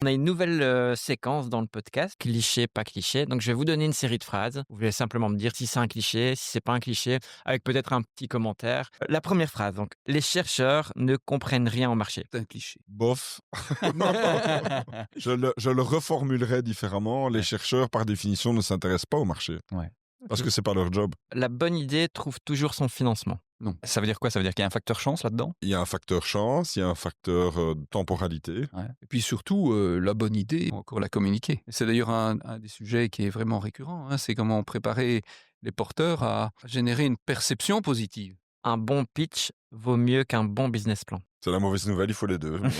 On a une nouvelle séquence dans le podcast, cliché, pas cliché. Donc, je vais vous donner une série de phrases. Vous allez simplement me dire si c'est un cliché, si c'est pas un cliché, avec peut-être un petit commentaire. La première phrase, donc, les chercheurs ne comprennent rien au marché. C'est un cliché. Bof. Je le reformulerai différemment. Les Ouais. chercheurs, par définition, ne s'intéressent pas au marché. Ouais. Parce que c'est pas leur job. La bonne idée trouve toujours son financement. Non. Ça veut dire quoi? Ça veut dire qu'il y a un facteur chance là-dedans? Il y a un facteur chance, il y a un facteur temporalité. Ouais. Et puis surtout, la bonne idée, faut encore la communiquer. Et c'est d'ailleurs un des sujets qui est vraiment récurrent, hein, c'est comment préparer les porteurs à générer une perception positive. Un bon pitch vaut mieux qu'un bon business plan. C'est la mauvaise nouvelle, il faut les deux. Donc,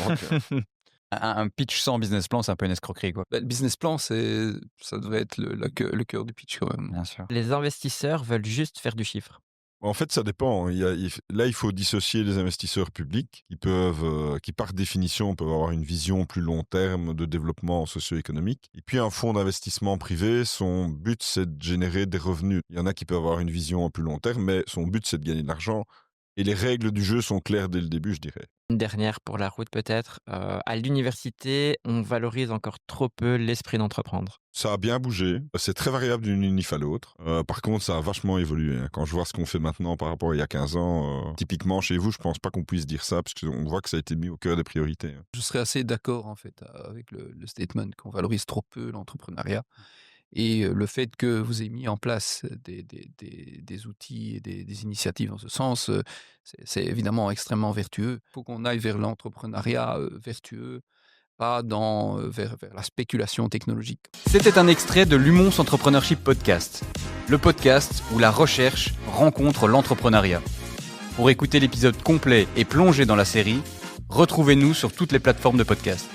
Un pitch sans business plan, c'est un peu une escroquerie, quoi. Bah, le business plan, ça devrait être le cœur du pitch quand même. Bien sûr. Les investisseurs veulent juste faire du chiffre. en fait, ça dépend. Là, il faut dissocier les investisseurs publics qui par définition, peuvent avoir une vision plus long terme de développement socio-économique. Et puis, un fonds d'investissement privé, son but, c'est de générer des revenus. Il y en a qui peuvent avoir une vision à plus long terme, mais son but, c'est de gagner de l'argent. Et les règles du jeu sont claires dès le début, je dirais. Une dernière pour la route peut-être. À l'université, on valorise encore trop peu l'esprit d'entreprendre. Ça a bien bougé. C'est très variable d'une unif à l'autre. Par contre, ça a vachement évolué. Hein. Quand je vois ce qu'on fait maintenant par rapport à il y a 15 ans, typiquement chez vous, je pense pas qu'on puisse dire ça, parce qu'on voit que ça a été mis au cœur des priorités. Hein. Je serais assez d'accord en fait avec le statement qu'on valorise trop peu l'entrepreneuriat et le fait que vous ayez mis en place des outils et des initiatives en ce sens, c'est évidemment extrêmement vertueux. Il faut qu'on aille vers l'entrepreneuriat vertueux, pas vers la spéculation technologique. C'était un extrait de l'Humons Entrepreneurship Podcast, le podcast où la recherche rencontre l'entrepreneuriat. Pour écouter l'épisode complet et plonger dans la série, retrouvez-nous sur toutes les plateformes de podcast.